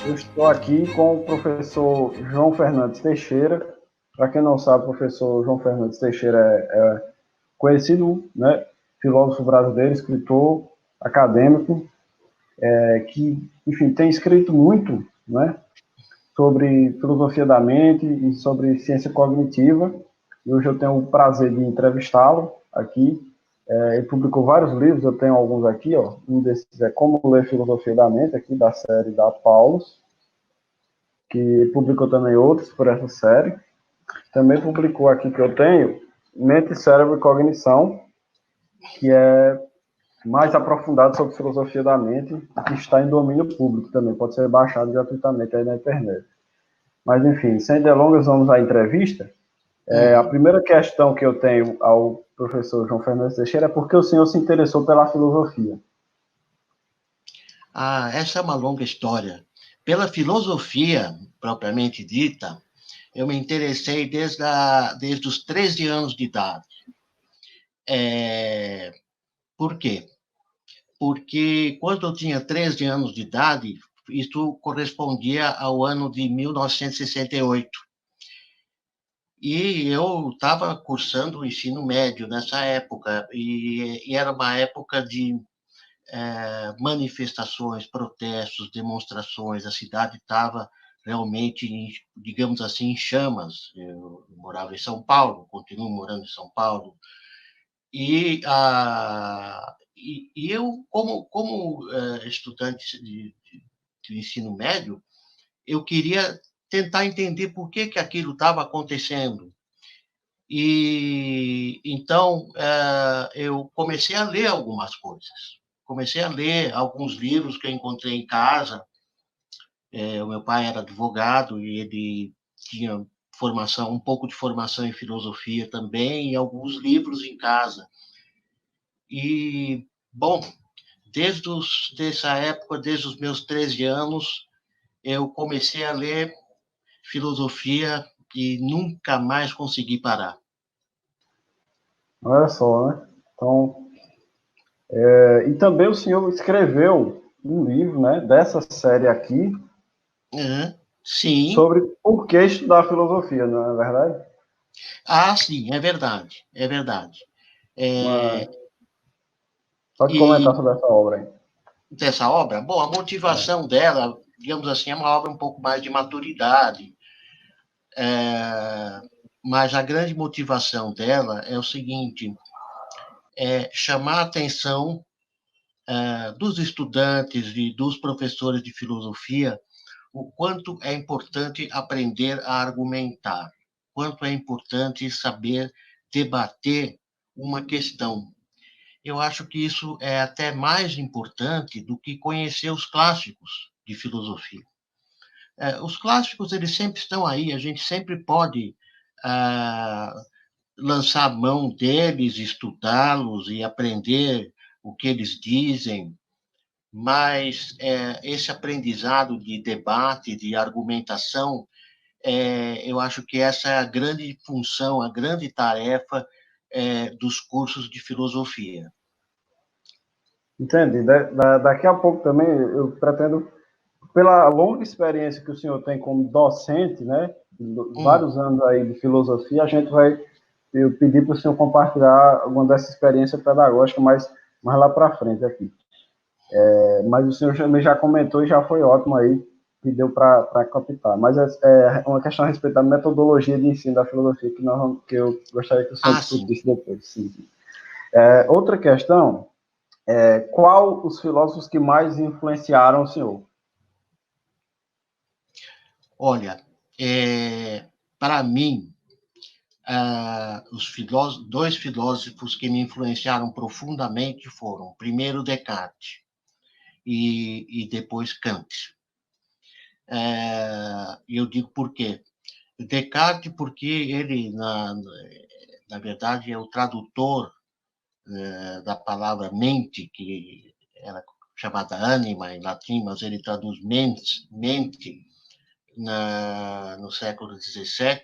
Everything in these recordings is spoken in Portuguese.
Eu estou aqui com o professor João Fernandes Teixeira. Para quem não sabe, o professor João Fernandes Teixeira é conhecido, né, filósofo brasileiro, escritor, acadêmico, que, enfim, tem escrito muito, né, sobre filosofia da mente e sobre ciência cognitiva. E hoje eu tenho o prazer de entrevistá-lo aqui. Ele publicou vários livros, eu tenho alguns aqui, ó. Um desses é Como Ler Filosofia da Mente, aqui da série da Paulus, que publicou também outros por essa série. Também publicou aqui que eu tenho Mente, Cérebro e Cognição, que é mais aprofundado sobre filosofia da mente, que está em domínio público também, pode ser baixado gratuitamente aí na internet. Mas, enfim, sem delongas, vamos à entrevista. A Uhum. primeira questão que eu tenho ao professor João Fernandes Teixeira é por que o senhor se interessou pela filosofia? Essa é uma longa história. Pela filosofia, propriamente dita, eu me interessei desde os 13 anos de idade. Por quê? Porque quando eu tinha 13 anos de idade, isso correspondia ao ano de 1968. E eu estava cursando o ensino médio nessa época, e era uma época de manifestações, protestos, demonstrações. A cidade estava realmente, digamos assim, em chamas. Eu morava em São Paulo, continuo morando em São Paulo. E eu, como estudante de ensino médio, eu queria tentar entender por que aquilo estava acontecendo. E então eu comecei a ler algumas coisas. Comecei a ler alguns livros que eu encontrei em casa. O meu pai era advogado e ele tinha formação, um pouco de formação em filosofia também, e alguns livros em casa. E, bom, dessa época, desde os meus 13 anos, eu comecei a ler filosofia e nunca mais consegui parar. Olha só, né? Então, e também o senhor escreveu um livro, né, dessa série aqui, Sim. sobre por que estudar filosofia, não é verdade? Sim, é verdade, é verdade. Uma... É, Pode comentar e sobre essa obra aí. dessa obra, bom, a motivação dela, digamos assim, é uma obra um pouco mais de maturidade, mas a grande motivação dela é o seguinte: chamar a atenção dos estudantes e dos professores de filosofia o quanto é importante aprender a argumentar, quanto é importante saber debater uma questão. Eu acho que isso é até mais importante do que conhecer os clássicos de filosofia. Os clássicos, eles sempre estão aí, a gente sempre pode ah, lançar mão deles, estudá-los e aprender o que eles dizem, mas esse aprendizado de debate, de argumentação, eu acho que essa é a grande função, a grande tarefa dos cursos de filosofia. Entendi. Daqui a pouco também eu pretendo, pela longa experiência que o senhor tem como docente, né, Hum. vários anos aí de filosofia, a gente vai eu pedir para o senhor compartilhar alguma dessa experiência pedagógica mais lá para frente aqui. Mas o senhor também já comentou e já foi ótimo aí, que deu para captar. Mas é uma questão a respeito da metodologia de ensino da filosofia que eu gostaria que o senhor Sim. discutisse depois. Sim. Outra questão qual os filósofos que mais influenciaram o senhor? Olha, para mim, dois filósofos que me influenciaram profundamente foram, primeiro, Descartes e depois Kant. E eu digo por quê? Descartes, porque ele, na verdade, é o tradutor da palavra mente, que era chamada anima em latim, mas ele traduz mente no século XVII,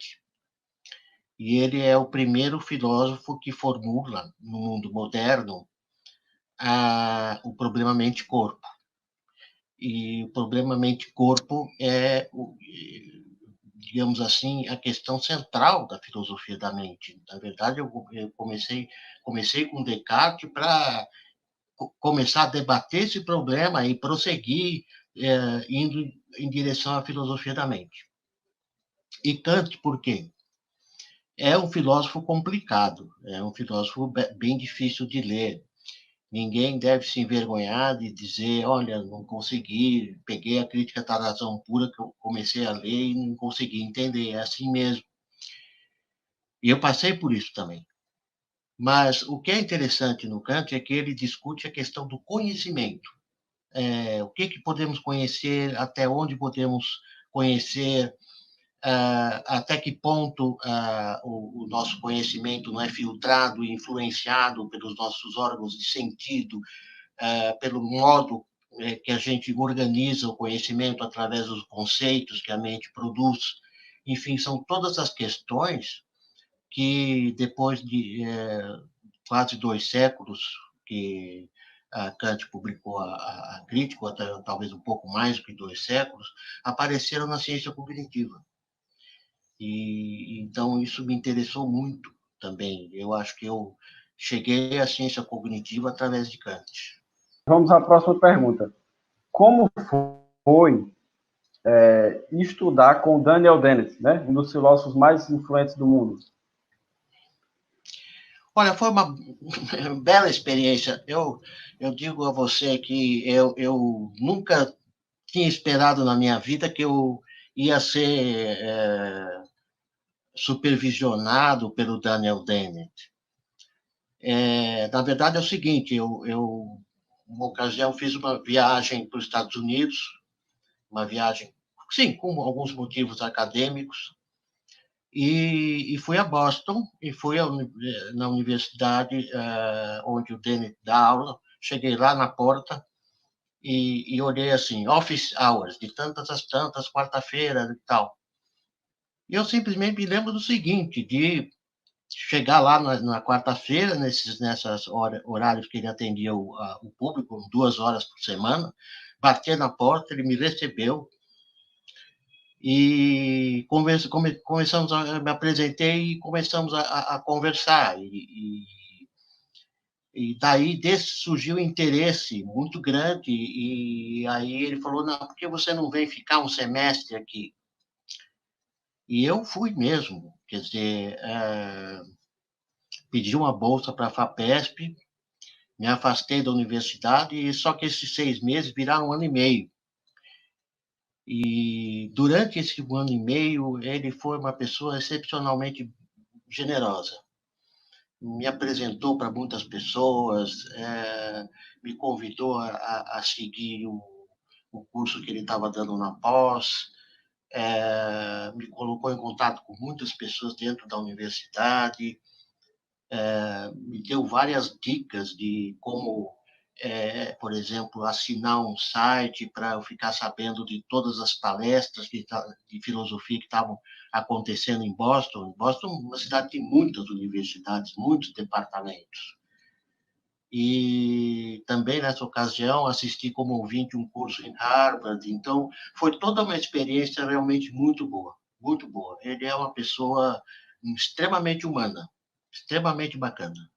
e ele é o primeiro filósofo que formula, no mundo moderno, o problema mente-corpo. E o problema mente-corpo é, digamos assim, a questão central da filosofia da mente. Na verdade, eu comecei com Descartes para começar a debater esse problema e prosseguir indo em direção à filosofia da mente. E Kant, por quê? É um filósofo complicado, é um filósofo bem difícil de ler. Ninguém deve se envergonhar de dizer, olha, não consegui, peguei a crítica da razão pura que eu comecei a ler e não consegui entender, é assim mesmo. E eu passei por isso também. Mas o que é interessante no Kant é que ele discute a questão do conhecimento. O que podemos conhecer, até onde podemos conhecer, até que ponto o nosso conhecimento não é filtrado e influenciado pelos nossos órgãos de sentido, pelo modo que a gente organiza o conhecimento através dos conceitos que a mente produz. Enfim, são todas as questões que, depois de quase 2 séculos que a Kant publicou a Crítica, ou até, talvez um pouco mais do que 2 séculos, apareceram na ciência cognitiva. E então isso me interessou muito também. Eu acho que eu cheguei à ciência cognitiva através de Kant. Vamos à próxima pergunta. Como foi estudar com Daniel Dennett, né? Um dos filósofos mais influentes do mundo? Olha, foi uma bela experiência. Eu digo a você que eu nunca tinha esperado na minha vida que eu ia ser supervisionado pelo Daniel Dennett. Na verdade, é o seguinte, uma ocasião, fiz uma viagem para os Estados Unidos, uma viagem, sim, com alguns motivos acadêmicos, e fui a Boston, e fui na universidade onde o Dennett dá aula. Cheguei lá na porta e olhei assim, office hours, de tantas às tantas, quarta-feira e tal. E eu simplesmente me lembro do seguinte, de chegar lá na quarta-feira, nessas horários que ele atendia o público, 2 horas por semana, bater na porta, ele me recebeu e começamos me apresentei e começamos a conversar. E daí surgiu um interesse muito grande, e aí ele falou, não, por que você não vem ficar um semestre aqui? E eu fui mesmo, quer dizer, pedi uma bolsa para a FAPESP, me afastei da universidade, e só que esses 6 meses viraram 1 ano e meio. E durante esse 1 ano e meio, ele foi uma pessoa excepcionalmente generosa. Me apresentou para muitas pessoas, me convidou a seguir o curso que ele estava dando na pós, me colocou em contato com muitas pessoas dentro da universidade, me deu várias dicas de como, por exemplo, assinar um site para eu ficar sabendo de todas as palestras de filosofia que estavam acontecendo em Boston. Boston é uma cidade que tem muitas universidades, muitos departamentos. E também, nessa ocasião, assisti como ouvinte um curso em Harvard. Então, foi toda uma experiência realmente muito boa, muito boa. Ele é uma pessoa extremamente humana, extremamente bacana.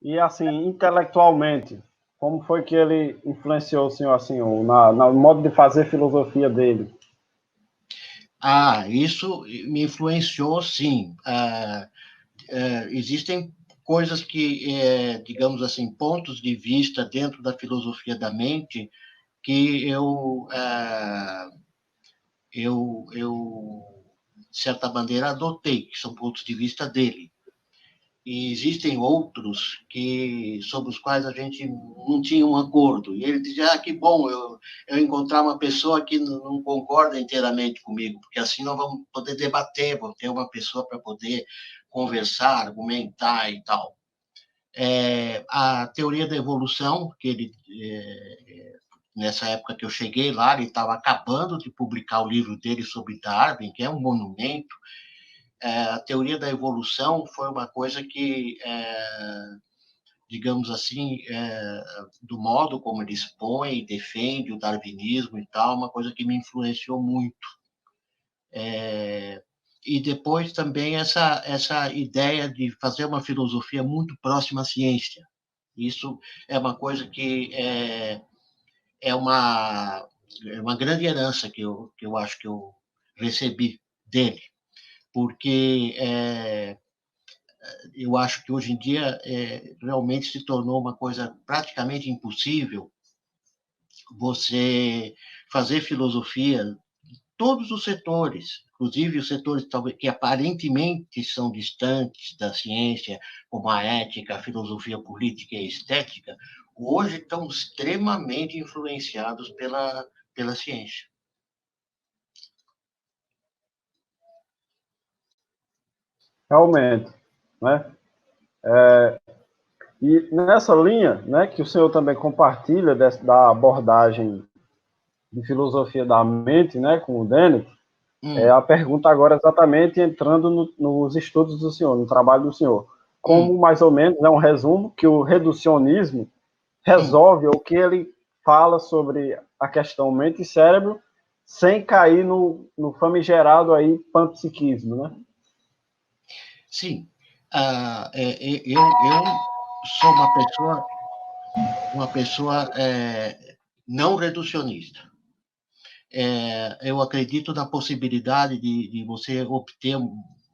E, assim, intelectualmente, como foi que ele influenciou o senhor, assim, no modo de fazer filosofia dele? Isso me influenciou, sim. Existem coisas que, digamos assim, pontos de vista dentro da filosofia da mente que eu de certa maneira, adotei, que são pontos de vista dele. E existem outros sobre os quais a gente não tinha um acordo. E ele dizia, que bom eu encontrar uma pessoa que não concorda inteiramente comigo, porque assim nós vamos poder debater, vamos ter uma pessoa para poder conversar, argumentar e tal. A teoria da evolução, que ele, nessa época que eu cheguei lá, ele estava acabando de publicar o livro dele sobre Darwin, que é um monumento. A teoria da evolução foi uma coisa que digamos assim, do modo como ele expõe e defende o darwinismo e tal, uma coisa que me influenciou muito. E depois também essa ideia de fazer uma filosofia muito próxima à ciência. Isso é uma coisa que é uma grande herança que eu acho que eu recebi dele, porque eu acho que hoje em dia realmente se tornou uma coisa praticamente impossível você fazer filosofia todos os setores, inclusive os setores talvez que aparentemente são distantes da ciência, como a ética, a filosofia política e a estética, hoje estão extremamente influenciados pela ciência. Realmente, né? E nessa linha, né, que o senhor também compartilha da abordagem de filosofia da mente, né, com o Dennett, a pergunta agora exatamente entrando nos estudos do senhor, no trabalho do senhor. Como, mais ou menos, um resumo, que o reducionismo resolve o que ele fala sobre a questão mente e cérebro, sem cair no famigerado aí panpsiquismo, né? Sim. Eu sou uma pessoa não reducionista. Eu acredito na possibilidade de você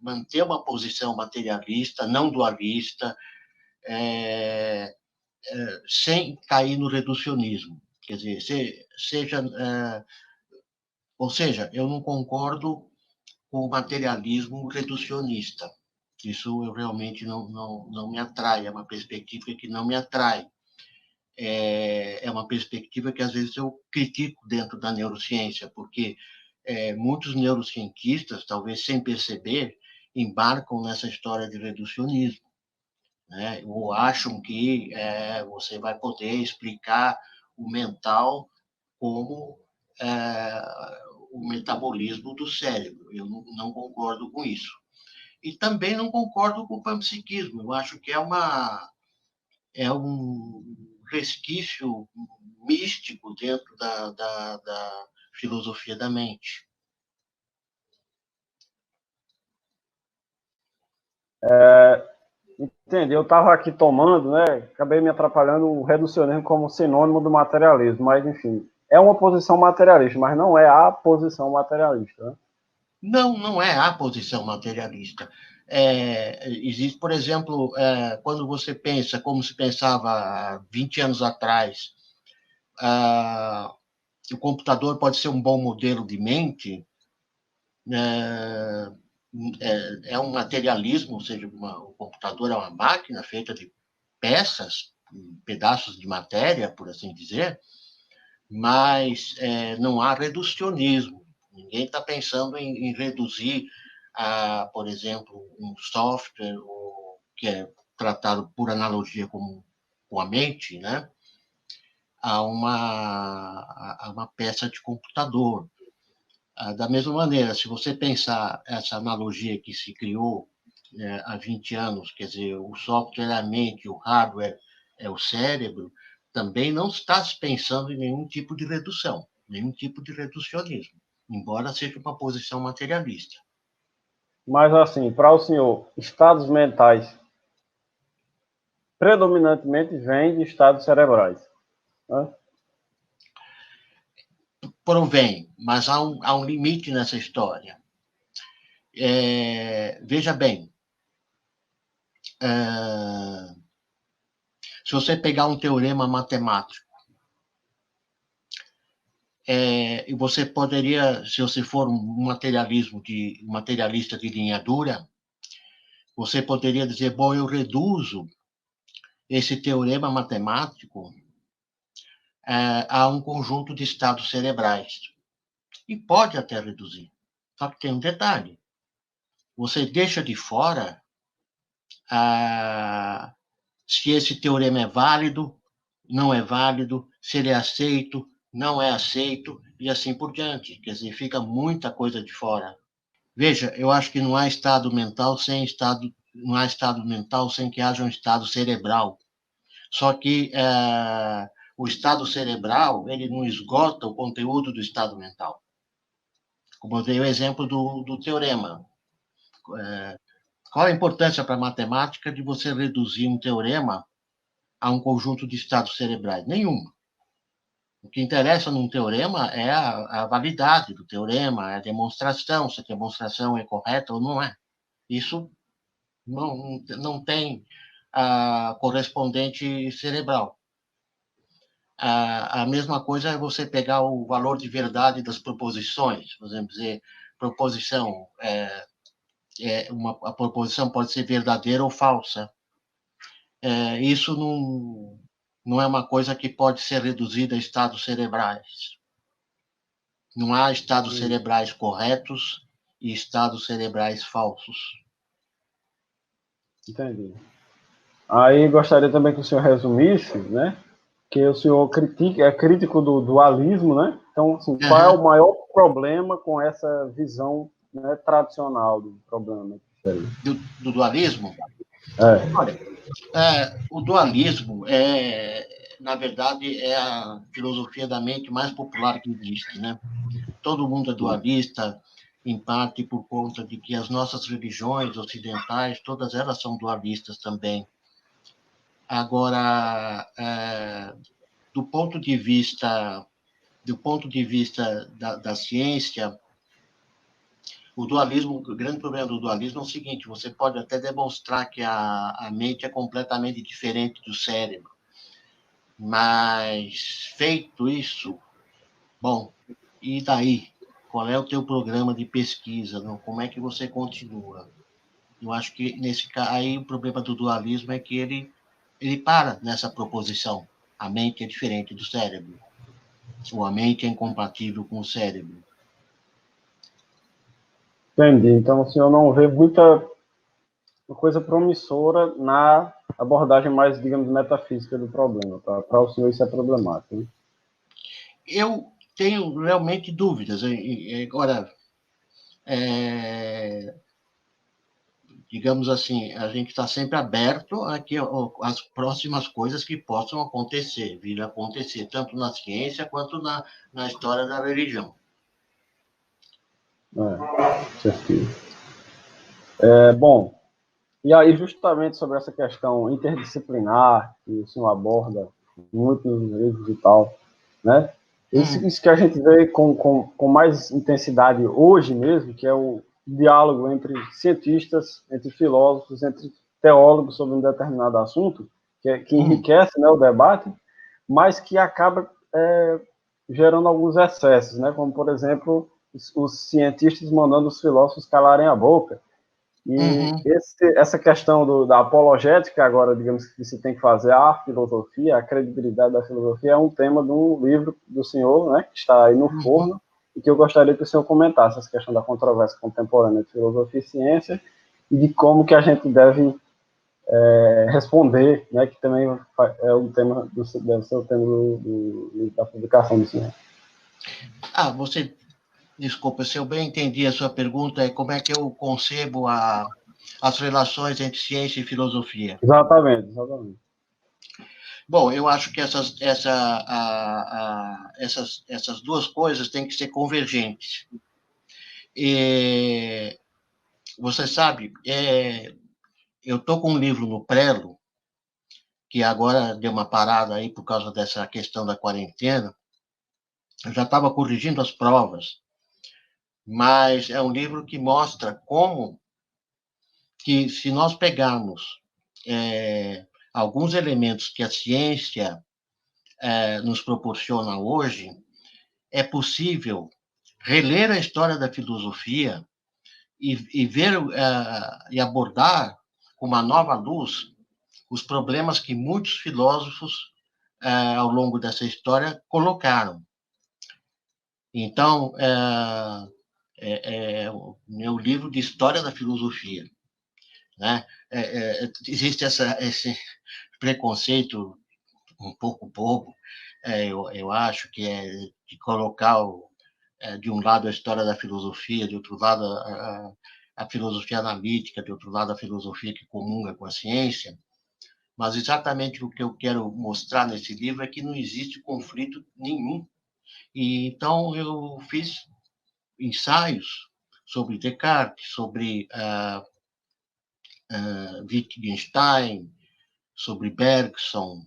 manter uma posição materialista, não dualista, sem cair no reducionismo. Quer dizer, ou seja, eu não concordo com o materialismo reducionista. Isso eu realmente não me atrai, é uma perspectiva que não me atrai. É uma perspectiva que às vezes eu critico dentro da neurociência, porque muitos neurocientistas, talvez sem perceber, embarcam nessa história de reducionismo, né? Ou acham que você vai poder explicar o mental como o metabolismo do cérebro. Eu não concordo com isso. E também não concordo com o panpsiquismo. Eu acho que é um resquício místico dentro da filosofia da mente. Entendi. Eu estava aqui tomando, né? Acabei me atrapalhando o reducionismo como sinônimo do materialismo, mas enfim, é uma posição materialista, mas não é a posição materialista, né? Não é a posição materialista. Existe, por exemplo, quando você pensa como se pensava há 20 anos atrás, o computador pode ser um bom modelo de mente, é um materialismo, ou seja, o computador é uma máquina feita de peças, pedaços de matéria, por assim dizer, mas não há reducionismo. Ninguém está pensando em reduzir, por exemplo, um software que é tratado por analogia com a mente, né, a uma peça de computador. Da mesma maneira, se você pensar essa analogia que se criou há 20 anos, quer dizer, o software é a mente, o hardware é o cérebro, também não está se pensando em nenhum tipo de redução, nenhum tipo de reducionismo, embora seja uma posição materialista. Mas assim, para o senhor, estados mentais predominantemente vêm de estados cerebrais, né? Provém, mas há um limite nessa história. Veja bem, se você pegar um teorema matemático, e você poderia, se você for um materialista de linha dura, você poderia dizer, bom, eu reduzo esse teorema matemático a um conjunto de estados cerebrais. E pode até reduzir. Só que tem um detalhe. Você deixa de fora se esse teorema é válido, não é válido, se ele é aceito, não é aceito, e assim por diante. Quer dizer, fica muita coisa de fora. Veja, eu acho que não há estado mental sem que haja um estado cerebral. Só que o estado cerebral, ele não esgota o conteúdo do estado mental. Como eu dei o exemplo do teorema. Qual a importância para a matemática de você reduzir um teorema a um conjunto de estados cerebrais? Nenhuma. O que interessa num teorema é a validade do teorema, é a demonstração, se a demonstração é correta ou não é. Isso não tem correspondente cerebral. A mesma coisa é você pegar o valor de verdade das proposições. Por exemplo, dizer, proposição, a proposição pode ser verdadeira ou falsa. Isso não é uma coisa que pode ser reduzida a estados cerebrais. Não há estados cerebrais corretos e estados cerebrais falsos. Entendi. Aí gostaria também que o senhor resumisse, né? Que o senhor é crítico do dualismo, né? Então, assim, qual é o maior problema com essa visão, né, tradicional do problema? Do dualismo? Olha, o dualismo na verdade, é a filosofia da mente mais popular que existe, né? Todo mundo é dualista, em parte por conta de que as nossas religiões ocidentais, todas elas são dualistas também. Agora, do ponto de vista da ciência, o grande problema do dualismo é o seguinte: você pode até demonstrar que a mente é completamente diferente do cérebro, mas feito isso, bom, e daí? Qual é o teu programa de pesquisa? Não? Como é que você continua? Eu acho que nesse caso aí o problema do dualismo é que ele para nessa proposição. A mente é diferente do cérebro. Ou a mente é incompatível com o cérebro. Entendi. Então o senhor não vê muita coisa promissora na abordagem mais, digamos, metafísica do problema. Tá? Para o senhor isso é problemático. Né? Eu tenho realmente dúvidas. Agora, digamos assim, a gente está sempre aberto a que as próximas coisas que possam acontecer, vir a acontecer, tanto na ciência quanto na história da religião. Certinho. Bom, e aí justamente sobre essa questão interdisciplinar que o senhor aborda muito nos livros e tal, né? Isso que a gente vê com mais intensidade hoje mesmo, que é o diálogo entre cientistas, entre filósofos, entre teólogos sobre um determinado assunto, que enriquece, né, o debate, mas que acaba gerando alguns excessos, né? Como, por exemplo, os cientistas mandando os filósofos calarem a boca. E essa questão da apologética, agora, digamos que se tem que fazer a filosofia, a credibilidade da filosofia, é um tema de um livro do senhor, né, que está aí no forno, e que eu gostaria que o senhor comentasse essa questão da controvérsia contemporânea de filosofia e ciência, e de como que a gente deve responder, né, que também é o tema deve ser o tema da publicação do senhor. Desculpa, se eu bem entendi a sua pergunta, é como é que eu concebo as relações entre ciência e filosofia. Exatamente. Bom, eu acho que essas duas coisas têm que ser convergentes. E, você sabe, eu estou com um livro no Prelo, que agora deu uma parada aí por causa dessa questão da quarentena. Eu já estava corrigindo as provas, mas é um livro que mostra como que, se nós pegarmos alguns elementos que a ciência nos proporciona hoje, é possível reler a história da filosofia e ver e abordar com uma nova luz os problemas que muitos filósofos ao longo dessa história colocaram. Então, o meu livro de história da filosofia, né? Existe esse preconceito um pouco bobo, eu acho, que é de colocar de um lado a história da filosofia, de outro lado a filosofia analítica, de outro lado a filosofia que comunga com a ciência, Mas exatamente o que eu quero mostrar nesse livro é que não existe conflito nenhum. E então eu fiz ensaios sobre Descartes, sobre Wittgenstein, sobre Bergson,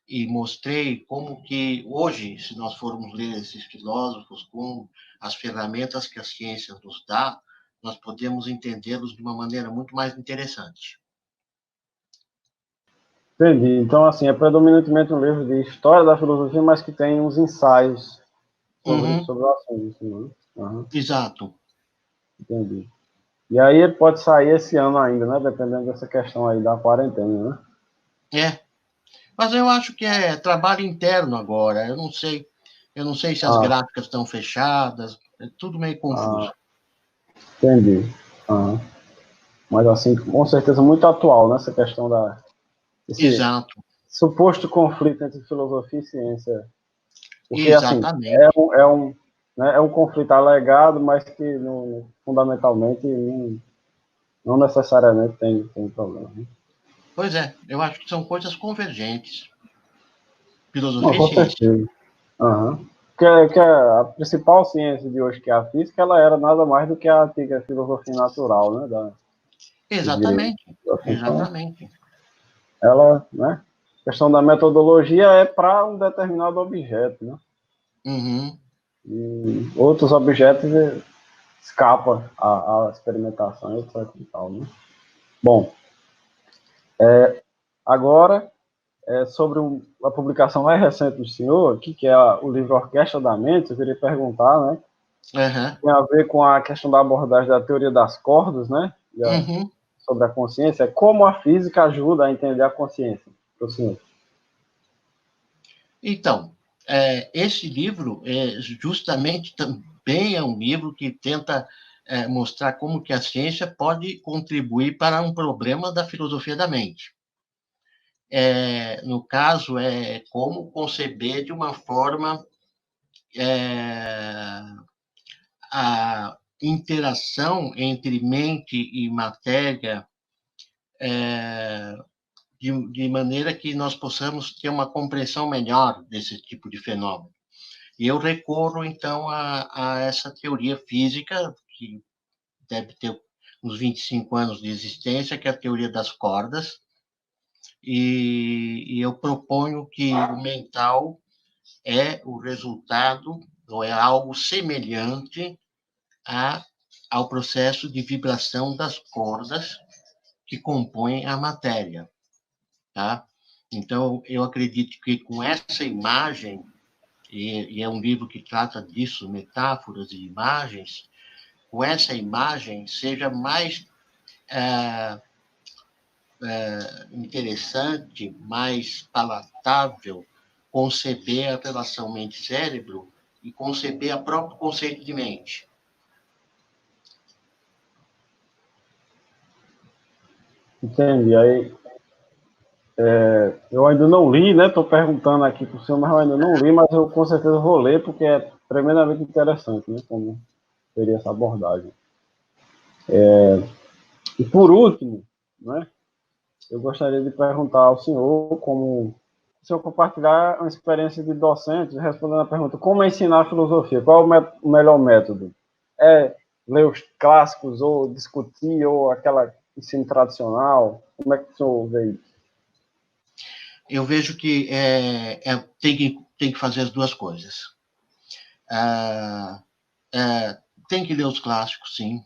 e mostrei como que hoje, se nós formos ler esses filósofos com as ferramentas que a ciência nos dá, nós podemos entendê-los de uma maneira muito mais interessante. Entendi. Então, assim, é predominantemente um livro de história da filosofia, mas que tem uns ensaios sobre o assunto, né? Uhum. Exato. Entendi. E aí ele pode sair esse ano ainda, né? Dependendo dessa questão aí da quarentena, né? É. Mas eu acho que é trabalho interno agora. Eu não sei se as Ah, gráficas estão fechadas, é tudo meio ah, confuso. entendi. Ah. Mas assim, com certeza muito atual, né? Essa questão esse Exato. suposto conflito entre filosofia e ciência. Porque, assim, Exatamente. né, é um conflito alegado, mas que fundamentalmente não necessariamente tem problema. Né? Pois é, eu acho que são coisas convergentes, Não, filosofia e com ciência. certeza. Uhum. Que a principal ciência de hoje, que é a física, ela era nada mais do que a antiga filosofia natural, né, dos gregos. Exatamente, Então, exatamente. ela, né, a questão da metodologia é para um determinado objeto, né, Uhum. e outros objetos escapam à experimentação, etc. E tal, né. Bom, agora, sobre a publicação mais recente do senhor, aqui, que é o livro Orquestra da Mente, eu queria perguntar, né, Uhum. tem a ver com a questão da abordagem da teoria das cordas, né, Uhum. sobre a consciência, como a física ajuda a entender a consciência, para o senhor. Então, esse livro justamente também é um livro que tenta mostrar como que a ciência pode contribuir para um problema da filosofia da mente. No caso, é como conceber de uma forma a interação entre mente e matéria de maneira que nós possamos ter uma compreensão melhor desse tipo de fenômeno. E eu recorro, então, a essa teoria física, que deve ter uns 25 anos de existência, que é a teoria das cordas, e eu proponho que o mental é o resultado, ou é algo semelhante ao processo de vibração das cordas que compõem a matéria, tá? Então, eu acredito que com essa imagem, e é um livro que trata disso, metáforas e imagens, com essa imagem seja mais interessante, mais palatável conceber a relação mente-cérebro e conceber o próprio conceito de mente. Entendi. Aí, eu ainda não li, né? Estou perguntando aqui para o senhor, mas eu ainda não li, mas eu com certeza vou ler, porque é tremendamente interessante, né? Como seria essa abordagem. E por último, né? Eu gostaria de perguntar ao senhor como o senhor compartilhar uma experiência de docente respondendo a pergunta como ensinar filosofia, qual é o melhor método? É ler os clássicos ou discutir ou aquela ensino tradicional? Como é que o senhor vê isso? Eu vejo que tem que fazer as duas coisas. Tem que ler os clássicos, sim,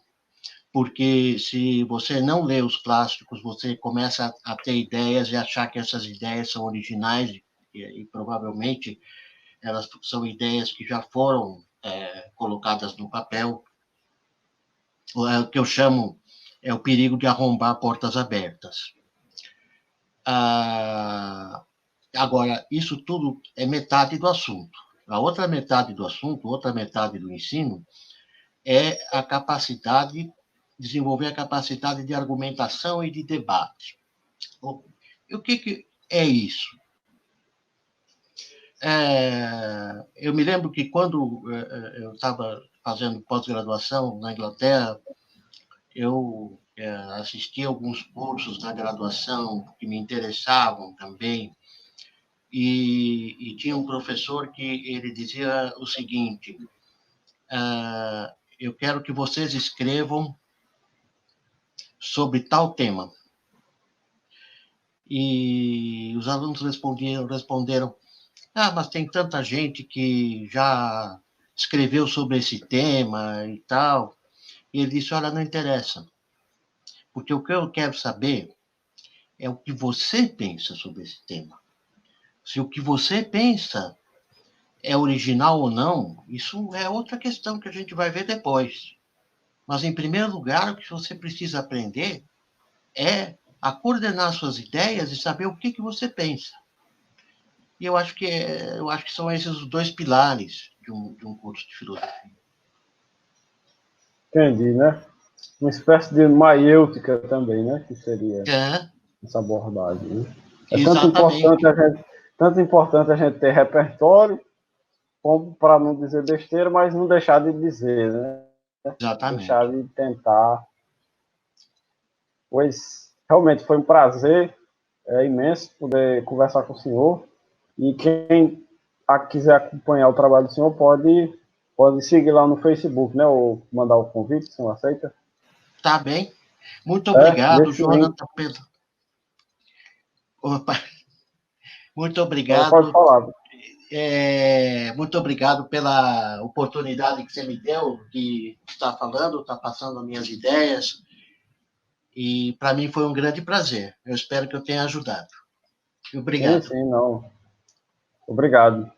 porque se você não lê os clássicos, você começa a ter ideias e achar que essas ideias são originais e provavelmente elas são ideias que já foram colocadas no papel. O que eu chamo é o perigo de arrombar portas abertas. Agora, isso tudo é metade do assunto. A outra metade do assunto, outra metade do ensino, é a capacidade, desenvolver a capacidade de argumentação e de debate. E o que é isso? Eu me lembro que quando eu estava fazendo pós-graduação na Inglaterra, eu assisti alguns cursos na graduação que me interessavam também, e tinha um professor que ele dizia o seguinte: eu quero que vocês escrevam sobre tal tema. E os alunos responderam: mas tem tanta gente que já escreveu sobre esse tema e tal. E ele disse: olha, não interessa, porque o que eu quero saber é o que você pensa sobre esse tema. Se o que você pensa é original ou não, isso é outra questão que a gente vai ver depois. Mas, em primeiro lugar, o que você precisa aprender é a coordenar suas ideias e saber o que você pensa. E eu acho que são esses os dois pilares de um curso de filosofia. Entendi, né? Uma espécie de maiêutica também, né? Que seria essa abordagem. Né? É tanto importante a gente ter repertório, como para não dizer besteira, mas não deixar de dizer, né? Exatamente. Deixar de tentar. Pois realmente foi um prazer imenso poder conversar com o senhor. E quem quiser acompanhar o trabalho do senhor pode seguir lá no Facebook, né? Ou mandar o convite, se não aceita. Tá bem. Muito obrigado, Jonathan, Opa. Muito obrigado. Pode falar. Muito obrigado pela oportunidade que você me deu de estar falando, estar passando as minhas ideias. E para mim foi um grande prazer. Eu espero que eu tenha ajudado. Obrigado. Sim, não. Obrigado.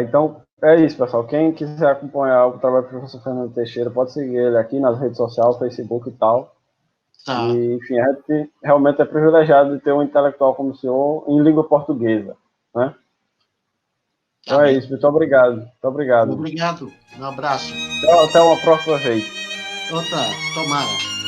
Então, é isso, pessoal. Quem quiser acompanhar o trabalho do professor Fernando Teixeira, pode seguir ele aqui nas redes sociais, Facebook e tal. Tá. E, enfim, a gente realmente é privilegiado de ter um intelectual como o senhor em língua portuguesa, né? Então é isso. Muito obrigado. Muito obrigado. Obrigado. Um abraço. Até uma próxima vez. Outra. Tomara.